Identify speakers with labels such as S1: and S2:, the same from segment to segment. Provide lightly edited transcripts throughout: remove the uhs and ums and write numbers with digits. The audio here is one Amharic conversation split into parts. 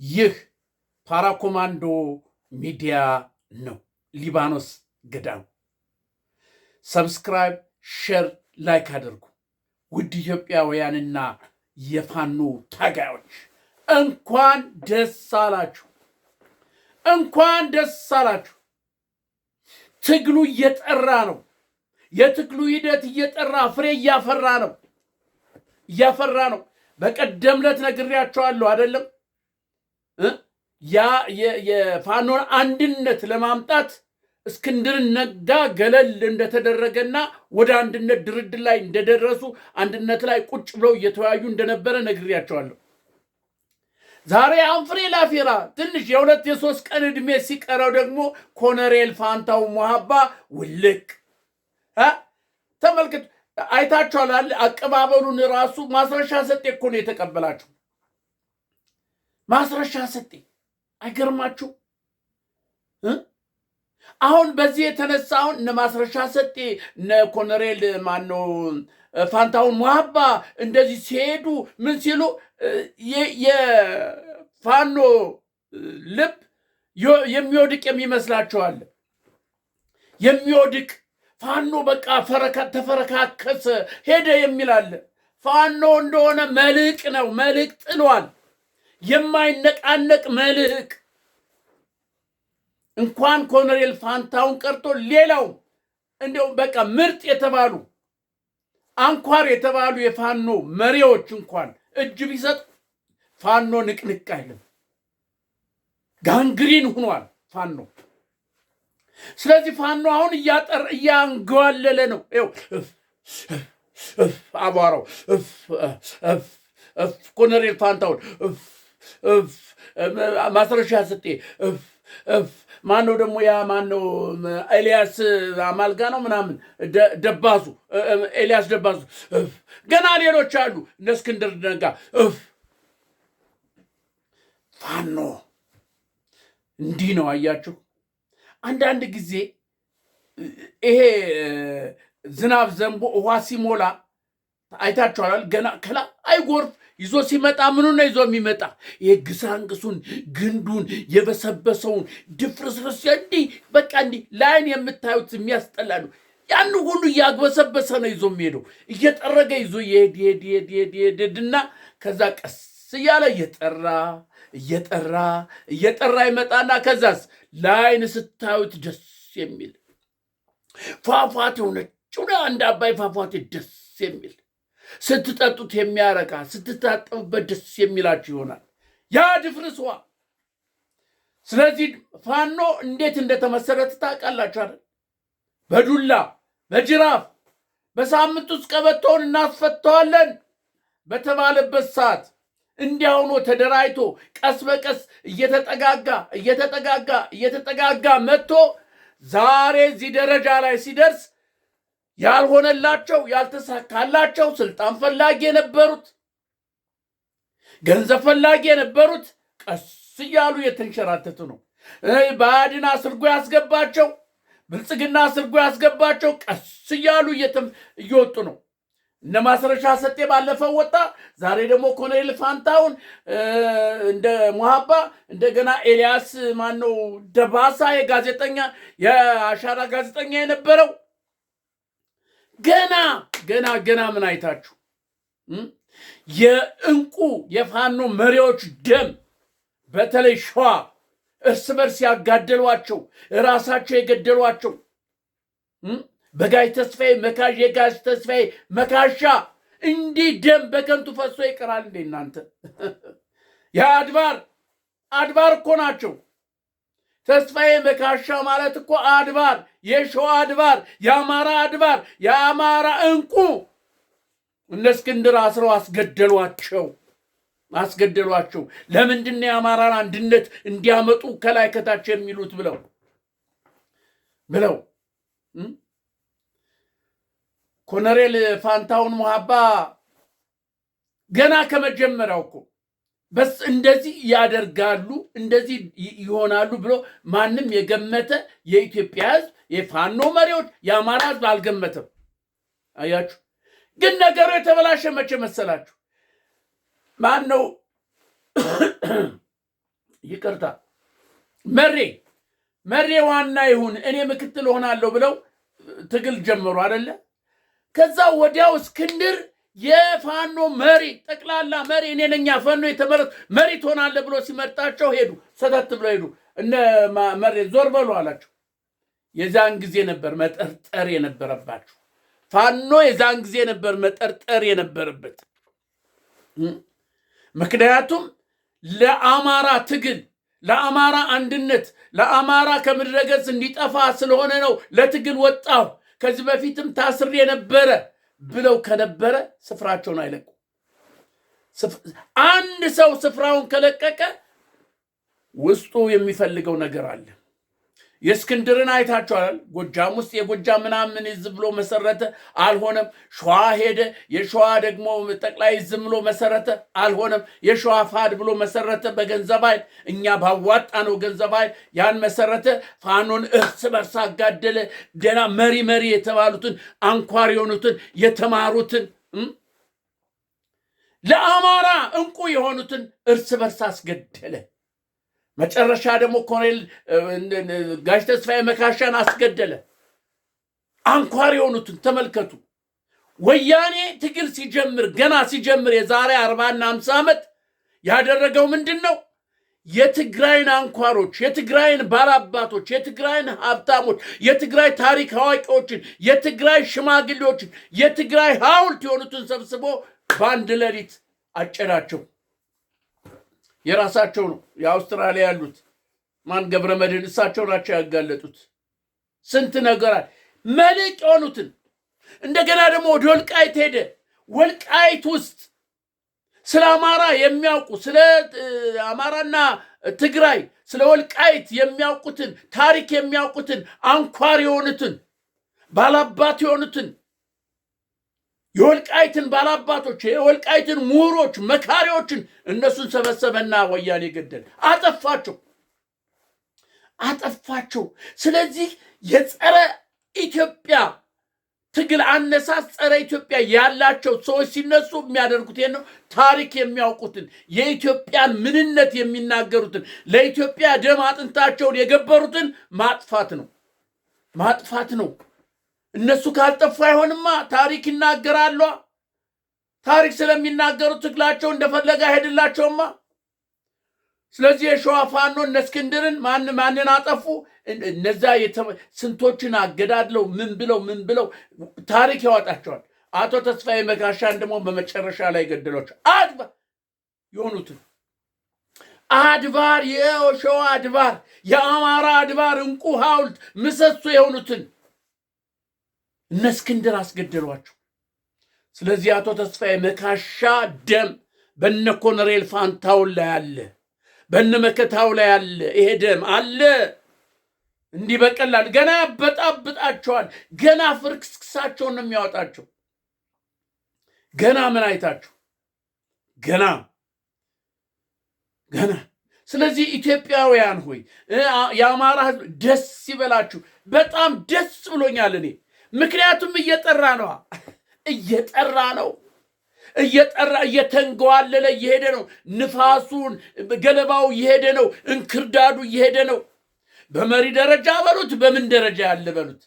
S1: ይህ ፓራኮማንዶ ሚዲያ ነው። ሊባኖስ ገዳም። ሰብስክራይብ፣ ሼር፣ ላይክ አድርጉ። ውድ ኢትዮጵያውያንና የፋኖ ታጋዮች እንኳን ደስ አላችሁ፣ እንኳን ደስ አላችሁ። ትግሉ እየጠራ ነው። የትግሉ ሂደት እየጠራ ፍሬ እያፈራ ነው። በቀደም ዕለት ነግሬያቸዋለሁ አይደለም? የፋኖን አንድነት ለማምጣት እስክንድር ነጋ ገለል እንደተደረገና ወደ አንድነት ድርድር ላይ እንደደረሱ አንድነት ላይ ቁጭ ብለው እየተወያዩ እንደነበረ ነግሬያቸዋለሁ። ዛሬ አንፍሬ ላፌራ ትንሽ የሁለት የሶስት ቀን ዕድሜ ሲቀረው ደግሞ ኮሎኔል ፋንታው ሞሃባ ውልቅ ተመልከቱ። አይታችኋል። አቀባበሉን ራሱ ማስረሻ ሰጤ እኮ ነው የተቀበላቸው። ማስረሻ ሰጤ አይገርማችሁ? አሁን በዚህ የተነሳውን እነ ማስረሻ ሰጤ እነ ኮሎኔል ማነው ፋንታውን ሞሃባ እንደዚህ ሲሄዱ ምን ሲሉ የፋኖ ልብ የሚወድቅ የሚመስላቸዋል። የሚወድቅ ፋኖ በቃ ተፈረካከሰ ሄደ የሚላለ ፋኖ እንደሆነ መልህቅ ነው። መልህቅ ጥሏል። የማይነቃነቅ መልህቅ። እንኳን ኮሎኔል ፋንታውን ቀርቶ ሌላው እንደው በቃ ምርጥ የተባሉ አንኳር የተባሉ የፋኖ መሪዎች እንኳን እጅ ቢሰጥ ፋኖ ንቅንቅ አይልም። ጋንግሪን ሆኗል ፋኖ። ስለዚህ ፋኖ አሁን እያንገዋለለ ነው። አቧራው ኮሎኔል ፋንታውን ማስረሻ ሰጤ ማነው ደግሞ ያ ማነው ኤልያስ አማልጋ ነው ምናምን ደባሱ ኤልያስ ደባሱ ገና ሌሎች አሉ እነ እስክንድር ነጋ። ፋኖ እንዲህ ነው። አያችሁ፣ አንዳንድ ጊዜ ይሄ ዝናብ ዘንቦ ውሃ ሲሞላ አይታችኋል። ገና ከላ አይጎርፍ ይዞ ሲመጣ ምኑ ነው ይዞ የሚመጣ? የግሳንግሱን ግንዱን የበሰበሰውን ድፍርስርስ እንዲህ በቃ እንዲህ ላይን የምታዩት የሚያስጠላ ነው። ያን ሁሉ እያግበሰበሰ ነው ይዞ የሚሄደው። እየጠረገ ይዞ ይሄድና ከዛ ቀስ እያለ እየጠራ ይመጣና ከዛስ ላይን ስታዩት ደስ የሚል ፏፏቴው ነጭ እንደ አባይ ፏፏቴ ደስ የሚል ስትጠጡት የሚያረካ ስትታጠቡበት ደስ የሚላችሁ ይሆናል ያ ድፍርስዋ። ስለዚህ ፋኖ እንዴት እንደተመሰረተ ታውቃላችሁ አይደል? በዱላ በጅራፍ በሳምንት ውስጥ ቀበቶውን እናስፈተዋለን በተባለበት ሰዓት እንዲያውኑ ተደራጅቶ ቀስ በቀስ እየተጠጋጋ መጥቶ ዛሬ እዚህ ደረጃ ላይ ሲደርስ ያልሆነላቸው ያልተሳካላቸው ስልጣን ፈላጊ የነበሩት ገንዘብ ፈላጊ የነበሩት ቀስ እያሉ የተንሸራተቱ ነው። ብአዴን አስርጎ ያስገባቸው ብልጽግና አስርጎ ያስገባቸው ቀስ እያሉ እየወጡ ነው። እነ ማስረሻ ሰጤ ባለፈው ወጣ። ዛሬ ደግሞ ኮሎኔል ፋንታውን እንደ ሞሃባ እንደገና ኤልያስ ማነው ደባሳ የጋዜጠኛ የአሻራ ጋዜጠኛ የነበረው ገና ምን አይታችሁ? የእንቁ የፋኖ መሪዎች ደም በተለይ ሸዋ እርስ በርስ ያጋደሏቸው ራሳቸው የገደሏቸው በጋይ ተስፋዬ መካሽ የጋሽ ተስፋዬ መካሻ እንዲህ ደም በከንቱ ፈሶ ይቀራል እንዴ እናንተ? የአድባር እኮ ናቸው። ተስፋዬ መካሻ ማለት እኮ አድባር፣ የሸዋ አድባር፣ የአማራ አድባር፣ የአማራ እንቁ። እነ እስክንድር አስረው አስገደሏቸው። ለምንድን ነው የአማራን አንድነት እንዲያመጡ ከላይ ከታች የሚሉት ብለው ኮሎኔል ፋንታውን ሞሃባ ገና ከመጀመሪያው እኮ በስ እንደዚህ ያደርጋሉ እንደዚህ ይሆናሉ ብሎ ማንም የገመተ የኢትዮጵያ ሕዝብ የፋኖ መሪዎች የአማራ ሕዝብ አልገመተም። አያችሁ። ግን ነገሩ የተበላሸ መቼ መሰላችሁ? ማን ነው ይቅርታ መሬ ዋና ይሁን እኔ ምክትል ሆናለሁ ብለው ትግል ጀመሩ አይደለ? ከዛ ወዲያው እስክንድር የፋኖ መሪ ጠቅላላ መሪ እኔ ነኝ ፋኖ የተመረጥ መሪ ትሆናለህ ብሎ ሲመርጣቸው ሄዱ። ሰተት ብለው ሄዱ። እነ መሬ ዞር በሉ አላቸው። የዛን ጊዜ ነበር መጠርጠር የነበረባቸው። ፋኖ የዛን ጊዜ ነበር መጠርጠር የነበረበት። ምክንያቱም ለአማራ ትግል፣ ለአማራ አንድነት፣ ለአማራ ከምድረ ገጽ እንዲጠፋ ስለሆነ ነው ለትግል ወጣው። ከዚህ በፊትም ታስሬ የነበረ ብለው ከነበረ ስፍራቸውን አይለቁ። አንድ ሰው ስፍራውን ከለቀቀ ውስጡ የሚፈልገው ነገር አለ። የእስክንድርን አይታችኋል። ጎጃም ውስጥ የጎጃም ምናምን ህዝብ ብሎ መሰረተ፣ አልሆነም። ሸዋ ሄደ፣ የሸዋ ደግሞ ጠቅላይ ህዝብ ብሎ መሰረተ፣ አልሆነም። የሸዋ ፋድ ብሎ መሰረተ በገንዘብ ኃይል፣ እኛ ባዋጣ ነው ገንዘብ ኃይል ያን መሰረተ። ፋኖን እርስ በርስ አጋደለ። ደና መሪ የተባሉትን አንኳር የሆኑትን የተማሩትን ለአማራ እንቁ የሆኑትን እርስ በርስ አስገደለ። መጨረሻ ደግሞ ኮሎኔል ጋሽ ተስፋዬ መካሻን አስገደለ። አንኳር የሆኑትን ተመልከቱ። ወያኔ ትግል ሲጀምር ገና ሲጀምር የዛሬ 40 እና 50 ዓመት ያደረገው ምንድን ነው? የትግራይን አንኳሮች፣ የትግራይን ባላባቶች፣ የትግራይን ሀብታሞች፣ የትግራይ ታሪክ አዋቂዎችን፣ የትግራይ ሽማግሌዎችን፣ የትግራይ ሐውልት የሆኑትን ሰብስቦ በአንድ ሌሊት አጨዳቸው። የራሳቸው ነው። የአውስትራሊያ ያሉት ማን ገብረ መድህን እሳቸው ናቸው ያጋለጡት። ስንት ነገር መልቅ የሆኑትን እንደገና ደግሞ ወደ ወልቃይት ሄደ። ወልቃይት ውስጥ ስለ አማራ የሚያውቁ ስለ አማራና ትግራይ ስለ ወልቃይት የሚያውቁትን ታሪክ የሚያውቁትን አንኳር የሆኑትን ባላባት የሆኑትን የወልቃይትን ባላባቶች የወልቃይትን ምሁሮች መካሪዎችን እነሱን ሰበሰበና ወያኔ ገደል አጠፋቸው። ስለዚህ የጸረ ኢትዮጵያ ትግል አነሳስ ጸረ ኢትዮጵያ ያላቸው ሰዎች ሲነሱ የሚያደርጉት ነው። ታሪክ የሚያውቁትን የኢትዮጵያን ምንነት የሚናገሩትን ለኢትዮጵያ ደም አጥንታቸውን የገበሩትን ማጥፋት ነው። እነሱ ካልጠፉ አይሆንማ። ታሪክ ይናገራሉ። ታሪክ ስለሚናገሩ ትግላቸው እንደፈለገ አይሄድላቸውማ። ስለዚህ የሸዋ ፋኖ እነ እስክንድርን ማንን አጠፉ? እነዛ ስንቶችን አገዳድለው ምን ብለው ታሪክ ያወጣቸዋል። አቶ ተስፋዬ መካሻን ደግሞ በመጨረሻ ላይ ገደሏቸው። አድባር የሆኑትን አድባር የሸዋ አድባር የአማራ አድባር እንቁ ሐውልት ምሰሶ የሆኑትን እነ እስክንድር አስገደሏቸው። ስለዚህ አቶ ተስፋዬ መካሻ ደም በነ ኮሎኔል ፋንታውን ላይ አለ፣ በነ መከታው ላይ አለ። ይሄ ደም አለ። እንዲህ በቀላል ገና ያበጣብጣቸዋል። ገና ፍርክስክሳቸውን ነው የሚያወጣቸው። ገና ምን አይታችሁ ገና ስለዚህ ኢትዮጵያውያን ሆይ የአማራ ሕዝብ ደስ ይበላችሁ። በጣም ደስ ብሎኛል እኔ። ምክንያቱም እየጠራ ነው እየተንገዋለለ እየሄደ ነው። ንፋሱን ገለባው እየሄደ ነው። እንክርዳዱ እየሄደ ነው። በመሪ ደረጃ በሉት፣ በምን ደረጃ ያለ በሉት፣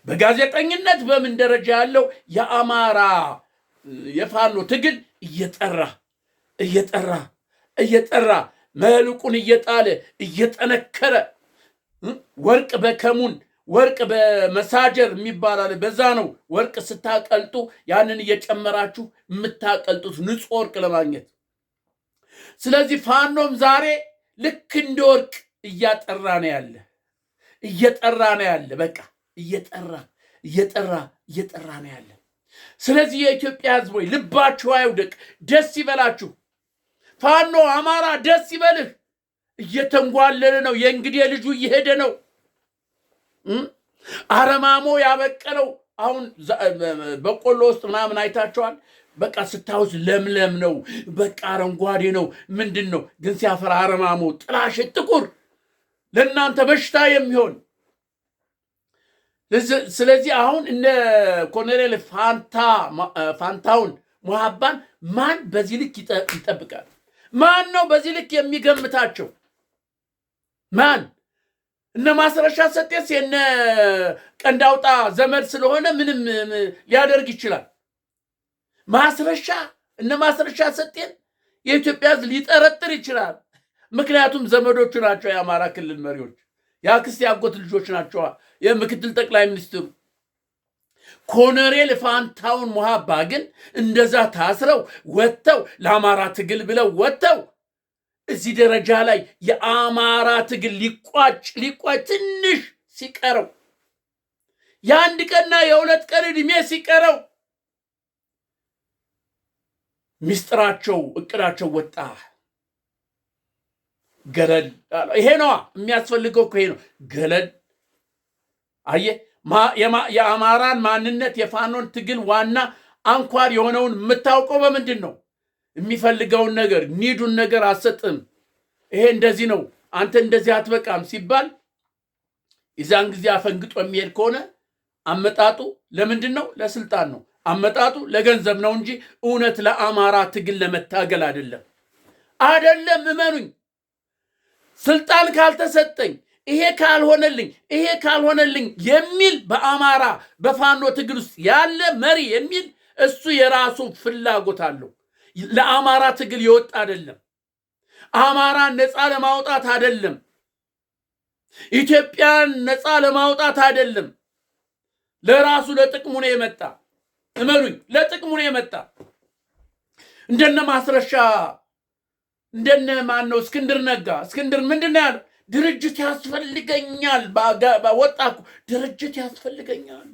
S1: በጋዜጠኝነት በምን ደረጃ ያለው የአማራ የፋኖ ትግል እየጠራ መልቁን እየጣለ እየጠነከረ ወርቅ በከሙን ወርቅ በመሳጀር የሚባላል በዛ ነው። ወርቅ ስታቀልጡ ያንን እየጨመራችሁ የምታቀልጡት ንጹህ ወርቅ ለማግኘት። ስለዚህ ፋኖም ዛሬ ልክ እንደ ወርቅ እየጠራ ነው ያለ። በቃ እየጠራ ነው ያለ። ስለዚህ የኢትዮጵያ ሕዝብ ሆይ ልባችሁ አይውደቅ፣ ደስ ይበላችሁ። ፋኖ አማራ ደስ ይበልህ። እየተንጓለለ ነው። የእንግዲህ ልጁ እየሄደ ነው። አረማሞ ያበቀለው አሁን በቆሎ ውስጥ ምናምን አይታቸዋል። በቃ ስታውስ ለምለም ነው። በቃ አረንጓዴ ነው። ምንድን ነው ግን ሲያፈራ አረማሞ ጥላሸት ጥቁር ለእናንተ በሽታ የሚሆን። ስለዚህ አሁን እነ ኮሎኔል ፋንታውን ሙሃባን ማን በዚህ ልክ ይጠብቃል? ማን ነው በዚህ ልክ የሚገምታቸው? ማን? እነ ማስረሻ ሰጤስ የነ ቀንዳውጣ ዘመድ ስለሆነ ምንም ሊያደርግ ይችላል። እነ ማስረሻ ሰጤን የኢትዮጵያ ሕዝብ ሊጠረጥር ይችላል። ምክንያቱም ዘመዶቹ ናቸው። የአማራ ክልል መሪዎች የአክስት ያጎት ልጆች ናቸው። የምክትል ጠቅላይ ሚኒስትሩ ኮሎኔል ፋንታውን ሞሃባ ግን እንደዛ ታስረው ወጥተው ለአማራ ትግል ብለው ወጥተው እዚህ ደረጃ ላይ የአማራ ትግል ሊቋጭ ትንሽ ሲቀረው የአንድ ቀንና የሁለት ቀን ዕድሜ ሲቀረው ሚስጥራቸው እቅዳቸው ወጣ። ገለል ይሄ ነዋ የሚያስፈልገው እኮ ይሄ ነው። ገለል አየህ፣ የአማራን ማንነት የፋኖን ትግል ዋና አንኳር የሆነውን የምታውቀው በምንድን ነው? የሚፈልገውን ነገር ኒዱን ነገር አሰጥም። ይሄ እንደዚህ ነው፣ አንተ እንደዚህ አትበቃም ሲባል የዛን ጊዜ አፈንግጦ የሚሄድ ከሆነ አመጣጡ ለምንድን ነው? ለስልጣን ነው። አመጣጡ ለገንዘብ ነው እንጂ እውነት ለአማራ ትግል ለመታገል አይደለም። እመኑኝ። ስልጣን ካልተሰጠኝ ይሄ ካልሆነልኝ የሚል በአማራ በፋኖ ትግል ውስጥ ያለ መሪ የሚል እሱ የራሱ ፍላጎት አለው። ለአማራ ትግል የወጣ አይደለም። አማራን ነፃ ለማውጣት አይደለም። ኢትዮጵያን ነፃ ለማውጣት አይደለም። ለራሱ ለጥቅሙ ነው የመጣ። እመኑኝ፣ ለጥቅሙ ነው የመጣ። እንደነ ማስረሻ እንደነ ማን ነው እስክንድር ነጋ። እስክንድር ምንድን ነው ያለው? ድርጅት ያስፈልገኛል። ወጣኩ ድርጅት ያስፈልገኛል።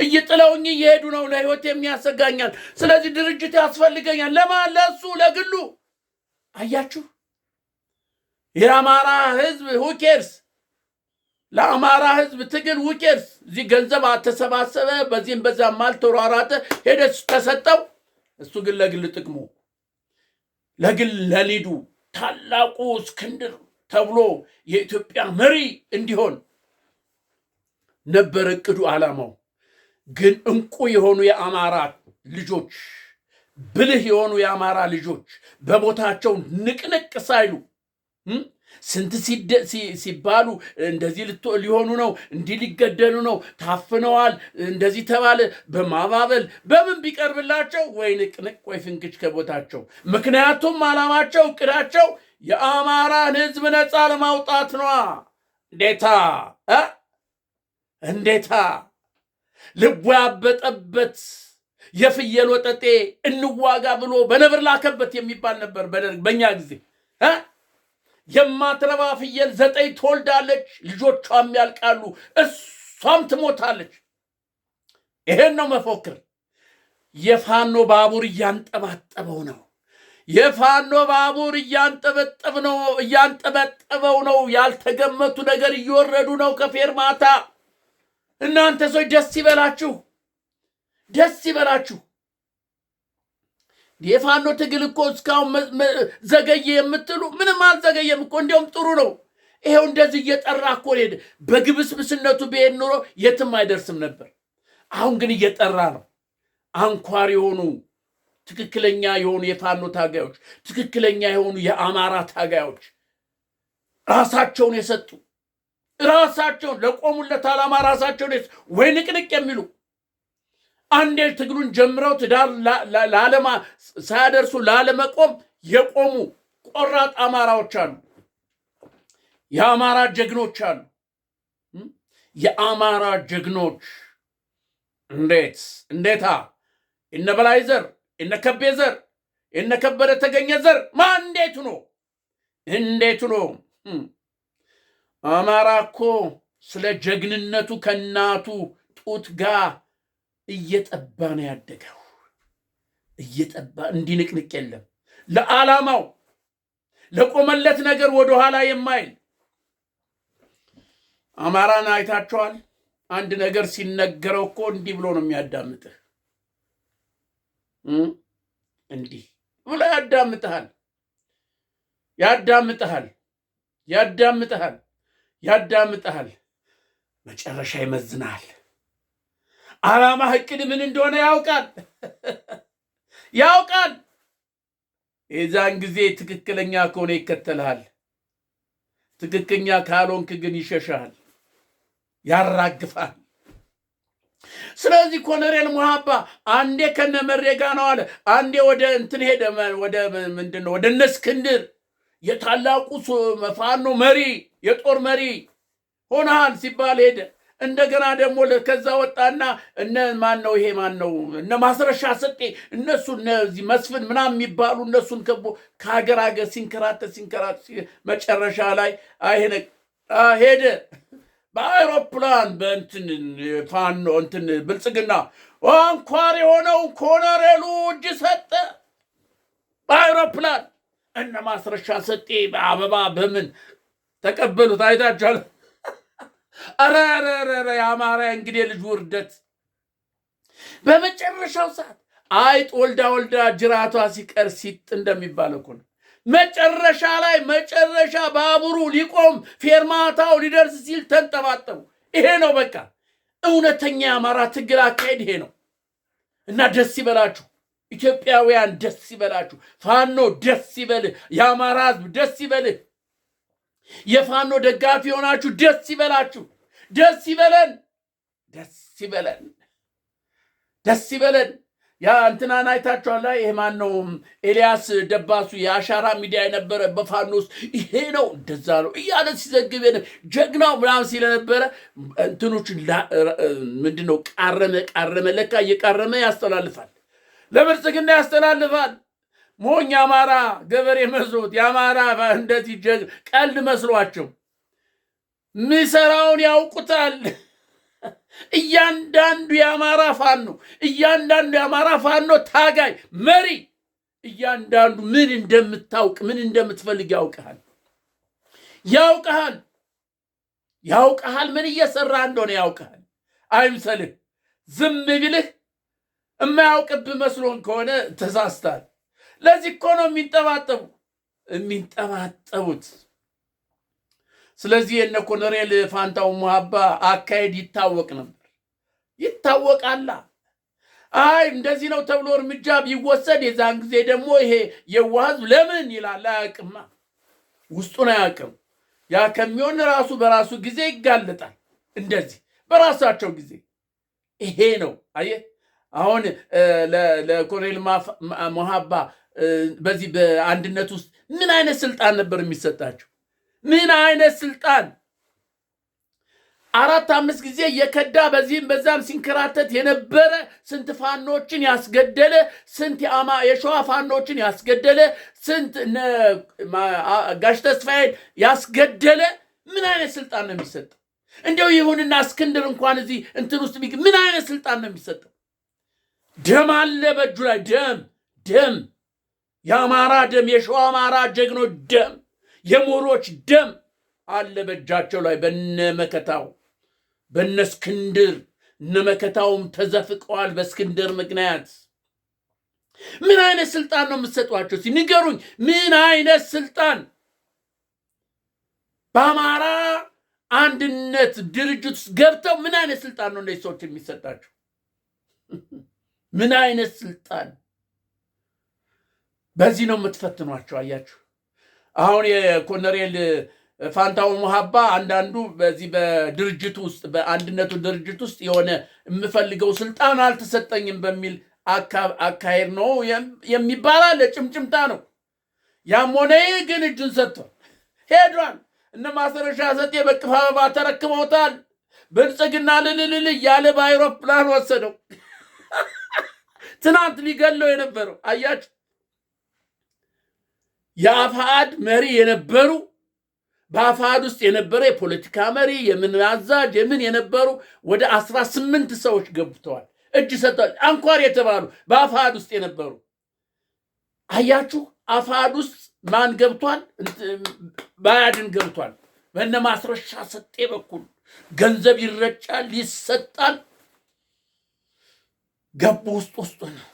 S1: እየጥለውኝ እየሄዱ ነው፣ ለህይወት የሚያሰጋኛል። ስለዚህ ድርጅት ያስፈልገኛል። ለማን? ለሱ ለግሉ። አያችሁ፣ የአማራ ህዝብ ሁኬርስ፣ ለአማራ ህዝብ ትግል ሁኬርስ። እዚህ ገንዘብ አተሰባሰበ፣ በዚህም በዛም አልተሯራጠ፣ ሄደ ተሰጠው። እሱ ግን ለግል ጥቅሙ ለግል ለሊዱ ታላቁ እስክንድር ተብሎ የኢትዮጵያ መሪ እንዲሆን ነበር እቅዱ፣ ዓላማው። ግን እንቁ የሆኑ የአማራ ልጆች፣ ብልህ የሆኑ የአማራ ልጆች በቦታቸው ንቅንቅ ሳይሉ ስንት ሲባሉ እንደዚህ ሊሆኑ ነው፣ እንዲህ ሊገደሉ ነው፣ ታፍነዋል፣ እንደዚህ ተባለ በማባበል በምን ቢቀርብላቸው ወይ ንቅንቅ ወይ ፍንክች ከቦታቸው። ምክንያቱም ዓላማቸው እቅዳቸው የአማራን ህዝብ ነፃ ለማውጣት ነዋ። እንዴታ ልቡ ያበጠበት የፍየል ወጠጤ እንዋጋ ብሎ በነብር ላከበት የሚባል ነበር በእኛ ጊዜ። የማትረባ ፍየል 9 ትወልዳለች፣ ልጆቿም ያልቃሉ፣ እሷም ትሞታለች። ይሄን ነው መፎክር። የፋኖ ባቡር እያንጠባጠበው ነው። የፋኖ ባቡር እያንጠበጠበው ነው። ያልተገመቱ ነገር እየወረዱ ነው ከፌርማታ። እናንተ ሰዎች ደስ ይበላችሁ። የፋኖ ትግል እኮ እስካሁን ዘገየ የምትሉ ምንም አልዘገየም እኮ፣ እንዲያውም ጥሩ ነው። ይሄው እንደዚህ እየጠራ እኮ ሄደ። በግብስብስነቱ ብሄድ ኑሮ የትም አይደርስም ነበር። አሁን ግን እየጠራ ነው። አንኳር የሆኑ ትክክለኛ የሆኑ የፋኖ ታጋዮች፣ ትክክለኛ የሆኑ የአማራ ታጋዮች ራሳቸውን የሰጡ ራሳቸውን ለቆሙለት ዓላማ ራሳቸውን ወይ ንቅንቅ የሚሉ አንዴ ትግሉን ጀምረው ትዳር ሳያደርሱ ላለመቆም የቆሙ ቆራጥ አማራዎች አሉ። የአማራ ጀግኖች አሉ። የአማራ ጀግኖች እንዴታ እነ በላይ ዘር፣ እነ ከቤ ዘር፣ እነ ከበደ ተገኘ ዘር እንዴቱ ነው። አማራ እኮ ስለ ጀግንነቱ ከናቱ ጡት ጋር እየጠባ ነው ያደገው። እየጠባ እንዲንቅንቅ የለም። ለዓላማው ለቆመለት ነገር ወደኋላ የማይል አማራን አይታቸዋል። አንድ ነገር ሲነገረው እኮ እንዲህ ብሎ ነው የሚያዳምጥህ። እንዲህ ብሎ ያዳምጥሃል። መጨረሻ ይመዝናል። ዓላማ እቅድ ምን እንደሆነ ያውቃል። የዛን ጊዜ ትክክለኛ ከሆነ ይከተልሃል፣ ትክክለኛ ካልሆንክ ግን ይሸሻል፣ ያራግፋል። ስለዚህ ኮሎኔል ሙሃባ አንዴ ከነመሬ ጋ ነው አለ፣ አንዴ ወደ እንትን ሄደ፣ ወደ ምንድን ነው ወደ እነ እስክንድር የታላቁ ፋኖ መሪ የጦር መሪ ሆነሃል ሲባል ሄደ። እንደገና ደግሞ ከዛ ወጣና እነ ማን ነው ይሄ ማን ነው እነ ማስረሻ ሰጤ እነሱ እነዚህ መስፍን ምናምን የሚባሉ እነሱን ከቦ ከሀገር ሀገር ሲንከራተት መጨረሻ ላይ አይሄነ ሄደ በአይሮፕላን በእንትን ፋኖ እንትን ብልጽግና አንኳር የሆነው ኮሎኔሉ እጅ ሰጠ በአይሮፕላን። እነ ማስረሻ ሰጤ በአበባ በምን ተቀበሉት አይታችኋል። አረ የአማራ እንግዲህ ልጅ ውርደት በመጨረሻው ሰዓት አይጥ ወልዳ ጅራቷ ሲቀር ሲጥ እንደሚባል እኮ ነው። መጨረሻ ባቡሩ ሊቆም ፌርማታው ሊደርስ ሲል ተንጠባጠቡ። ይሄ ነው በቃ እውነተኛ የአማራ ትግል አካሄድ ይሄ ነው። እና ደስ ይበላችሁ ኢትዮጵያውያን፣ ደስ ይበላችሁ። ፋኖ ደስ ይበልህ፣ የአማራ ህዝብ ደስ ይበልህ። የፋኖ ደጋፊ ሆናችሁ ደስ ይበላችሁ፣ ደስ ይበለን። ያ እንትናን አይታችኋል። ይሄ ማን ነው? ኤልያስ ደባሱ የአሻራ ሚዲያ የነበረ በፋኖ ውስጥ ይሄ ነው እንደዛ ነው እያለ ሲዘግብ ጀግናው ምናምን ሲለነበረ እንትኖችን ምንድነው ቃረመ ለካ እየቃረመ ያስተላልፋል፣ ለብልጽግና ያስተላልፋል። ሞኝ አማራ ገበሬ መስሎት የአማራ እንደዚህ ቀልድ መስሏቸው ሚሰራውን ያውቁታል። እያንዳንዱ የአማራ ፋኖ ታጋይ መሪ እያንዳንዱ ምን እንደምታውቅ ምን እንደምትፈልግ ያውቅሃል። ምን እየሰራ እንደሆነ ያውቅሃል። አይምሰልህ። ዝም ቢልህ የማያውቅብህ መስሎን ከሆነ ተሳስታል። ለዚህ እኮ ነው የሚንጠባጠቡት። ስለዚህ የነ ኮሎኔል ፋንታው ሙሃባ አካሄድ ይታወቅ ነበር፣ ይታወቃላ። አይ እንደዚህ ነው ተብሎ እርምጃ ቢወሰድ የዛን ጊዜ ደግሞ ይሄ የዋህ ህዝብ ለምን ይላል። አያውቅማ፣ ውስጡን አያውቅም። ያ ከሚሆን ራሱ በራሱ ጊዜ ይጋለጣል። እንደዚህ በራሳቸው ጊዜ ይሄ ነው። አየህ አሁን ለኮሎኔል ሙሃባ በዚህ በአንድነት ውስጥ ምን አይነት ስልጣን ነበር የሚሰጣቸው? ምን አይነት ስልጣን! 4-5 ጊዜ የከዳ በዚህም በዛም ሲንከራተት የነበረ ስንት ፋኖችን ያስገደለ፣ ስንት የሸዋ ፋኖችን ያስገደለ፣ ስንት ጋሽ ተስፋዬን ያስገደለ ምን አይነት ስልጣን ነው የሚሰጠው? እንደው ይሁንና እስክንድር እንኳን እዚህ እንትን ውስጥ ምን አይነት ስልጣን ነው የሚሰጠው? ደም አለ በእጁ ላይ ደም የአማራ ደም፣ የሸዋ አማራ ጀግኖች ደም፣ የሞሮች ደም አለ በእጃቸው ላይ። በነመከታው በነ እስክንድር እነመከታውም ተዘፍቀዋል በእስክንድር ምክንያት። ምን አይነት ስልጣን ነው የምትሰጧቸው? ንገሩኝ። ምን አይነት ስልጣን በአማራ አንድነት ድርጅት ውስጥ ገብተው ምን አይነት ስልጣን ነው እነዚህ ሰዎች የሚሰጣቸው? ምን አይነት ስልጣን? በዚህ ነው የምትፈትኗቸው። አያችሁ አሁን የኮሎኔል ፋንታው ሙሃባ አንዳንዱ በዚህ በድርጅት ውስጥ በአንድነቱ ድርጅት ውስጥ የሆነ የምፈልገው ስልጣን አልተሰጠኝም በሚል አካሄድ ነው የሚባላል። ጭምጭምታ ነው። ያም ሆነ ግን እጁን ሰጥቷል፣ ሄዷል። እነ ማስረሻ ሰጤ በቅፍ አበባ ተረክመውታል። ብልጽግና ልልልል እያለ በአይሮፕላን ወሰደው። ትናንት ሊገለው የነበረው አያችሁ የአፋድ መሪ የነበሩ በአፋድ ውስጥ የነበረ የፖለቲካ መሪ የምን አዛዥ የምን የነበሩ ወደ 18 ሰዎች ገብተዋል፣ እጅ ሰጥተዋል። አንኳር የተባሉ በአፋድ ውስጥ የነበሩ አያችሁ። አፋድ ውስጥ ማን ገብቷል? ባያድን ገብቷል። በእነ ማስረሻ ሰጤ በኩል ገንዘብ ይረጫል፣ ይሰጣል። ገቡ ውስጥ ነው።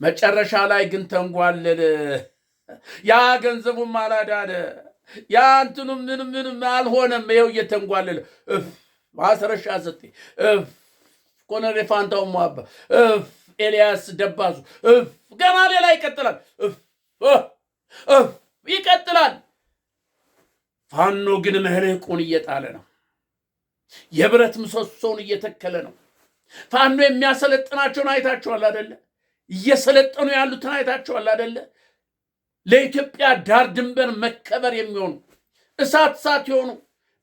S1: መጨረሻ ላይ ግን ተንጓለለ። ያ ገንዘቡም አላዳነ፣ ያ እንትኑ ምንም አልሆነም። ይኸው እየተንጓለለ ማስረሻ ሰጤ፣ ኮሎኔል ፋንታው ሙሃባ፣ ኤልያስ ደባሱ፣ ገና ሌላ ይቀጥላል። ይቀጥላል። ፋኖ ግን ምህርቁን እየጣለ ነው። የብረት ምሰሶውን እየተከለ ነው። ፋኖ የሚያሰለጥናቸውን አይታችኋል አይደለ? እየሰለጠኑ ያሉትን አይታችኋል አይደለ? ለኢትዮጵያ ዳር ድንበር መከበር የሚሆኑ እሳት የሆኑ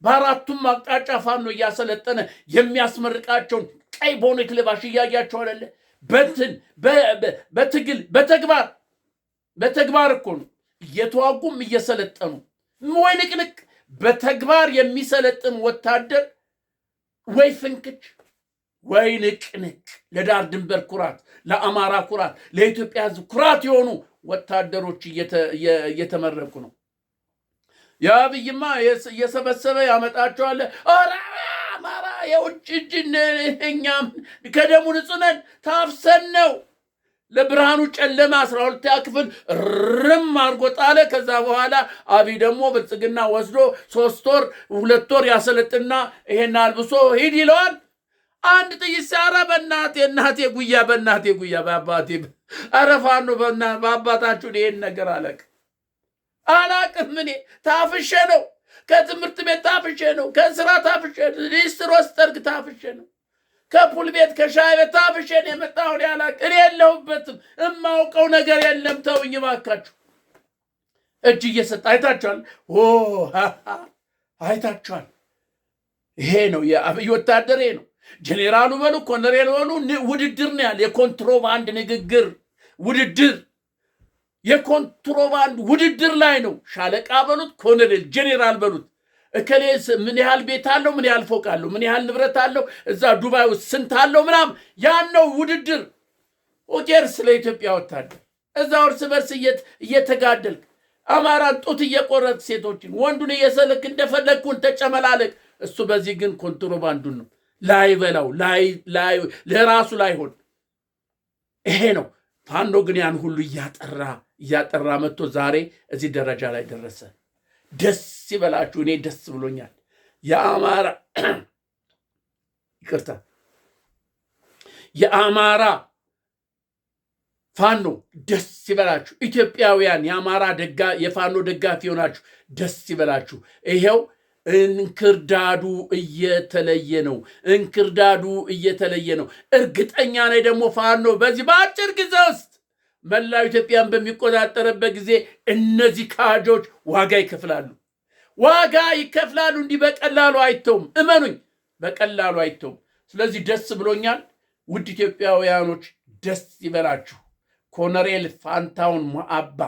S1: በአራቱም አቅጣጫ ፋኖ እያሰለጠነ የሚያስመርቃቸውን ቀይ ቦኔት ልባሽ እያያቸው አይደለ? በትግል በተግባር እኮ ነው እየተዋጉም እየሰለጠኑ። ወይ ንቅንቅ! በተግባር የሚሰለጥን ወታደር ወይ ፍንክች ወይ ንቅንቅ! ለዳር ድንበር ኩራት፣ ለአማራ ኩራት፣ ለኢትዮጵያ ሕዝብ ኩራት የሆኑ ወታደሮች እየተመረቁ ነው። የአብይማ እየሰበሰበ ያመጣቸዋል። አማራ የውጭ እጅን እኛም ከደሙ ንጹህ ነን፣ ታፍሰን ነው። ለብርሃኑ ጨለማ 12ኛ ክፍል ርም አድርጎ ጣለ። ከዛ በኋላ አብይ ደግሞ ብልጽግና ወስዶ 3 ወር 2 ወር ያሰለጥና ይሄን አልብሶ ሂድ ይለዋል። አንድ ጥይት ሲያራ በእናቴ ጉያ በአባቴ አረፋኑ በአባታችሁን ይሄን ነገር አላቅም። እኔ ታፍሼ ነው፣ ከትምህርት ቤት ታፍሼ ነው፣ ከስራ ታፍሼ ነው፣ ሊስትሮ ስጠርግ ታፍሼ ነው፣ ከፑል ቤት ከሻይ ቤት ታፍሼ ነው የመጣሁት። እኔ የለሁበትም፣ እማውቀው ነገር የለም። ተውኝ እባካችሁ። እጅ እየሰጠ አይታችኋል። አይታችኋል። ይሄ ነው የአብይ ወታደር ነው። ጄኔራሉ በሉ ኮሎኔል በሉ ውድድር ነው ያለ። የኮንትሮባንድ ንግግር ውድድር፣ የኮንትሮባንድ ውድድር ላይ ነው። ሻለቃ በሉት ኮሎኔል ጄኔራል በሉት እከሌ ምን ያህል ቤት አለው፣ ምን ያህል ፎቅ አለው፣ ምን ያህል ንብረት አለው፣ እዛ ዱባይ ውስጥ ስንት አለው ምናምን፣ ያን ነው ውድድር። ኦኬር ስለ ኢትዮጵያ ወታደር እዛ እርስ በርስ እየተጋደልክ አማራን ጡት እየቆረጥ ሴቶችን ወንዱን እየሰለክ እንደፈለግኩን ተጨመላለቅ። እሱ በዚህ ግን ኮንትሮባንዱን ነው ላይበላው ለራሱ ላይሆን። ይሄ ነው ፋኖ ግን ያን ሁሉ እያጠራ መጥቶ ዛሬ እዚህ ደረጃ ላይ ደረሰ። ደስ ይበላችሁ። እኔ ደስ ብሎኛል። የአማራ ፋኖ ደስ ይበላችሁ። ኢትዮጵያውያን የፋኖ ደጋፊ ሆናችሁ ደስ ይበላችሁ። ይሄው እንክርዳዱ እየተለየ ነው። እርግጠኛ ነኝ ደግሞ ፋኖ በዚህ በአጭር ጊዜ ውስጥ መላው ኢትዮጵያን በሚቆጣጠርበት ጊዜ እነዚህ ካጆች ዋጋ ይከፍላሉ። እንዲህ በቀላሉ አይተውም። እመኑኝ፣ በቀላሉ አይተውም። ስለዚህ ደስ ብሎኛል። ውድ ኢትዮጵያውያኖች ደስ ይበላችሁ። ኮሎኔል ፋንታሁን ሞአባ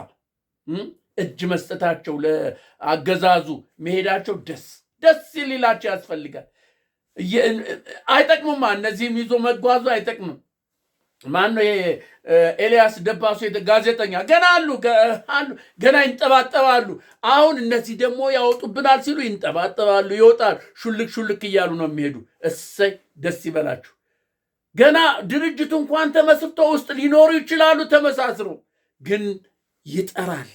S1: እጅ መስጠታቸው ለአገዛዙ መሄዳቸው ደስ ሊላቸው ያስፈልጋል። አይጠቅምማ፣ እነዚህም ይዞ መጓዙ አይጠቅምም። ማነው ኤልያስ ደባሶ ጋዜጠኛ ገና አሉ ገና ይንጠባጠባሉ። አሁን እነዚህ ደግሞ ያወጡብናል ሲሉ ይንጠባጠባሉ፣ ይወጣሉ፣ ሹልክ እያሉ ነው የሚሄዱ። እሰይ ደስ ይበላችሁ። ገና ድርጅቱ እንኳን ተመስርቶ ውስጥ ሊኖሩ ይችላሉ ተመሳስሮ፣ ግን ይጠራል፣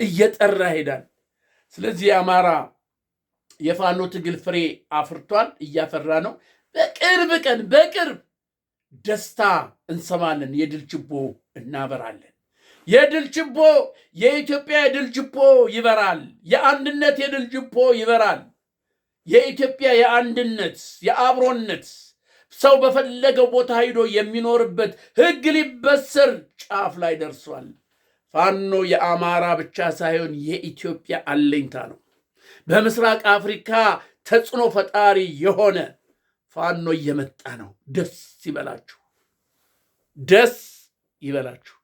S1: እየጠራ ይሄዳል። ስለዚህ የአማራ የፋኖ ትግል ፍሬ አፍርቷል፣ እያፈራ ነው። በቅርብ ደስታ እንሰማለን። የድል ችቦ እናበራለን። የድል ችቦ፣ የኢትዮጵያ የድል ችቦ ይበራል። የአንድነት የድል ችቦ ይበራል። የኢትዮጵያ የአንድነት የአብሮነት ሰው በፈለገው ቦታ ሄዶ የሚኖርበት ሕግ ሊበሰር ጫፍ ላይ ደርሷል። ፋኖ የአማራ ብቻ ሳይሆን የኢትዮጵያ አለኝታ ነው። በምስራቅ አፍሪካ ተጽዕኖ ፈጣሪ የሆነ ፋኖ እየመጣ ነው። ደስ ይበላችሁ።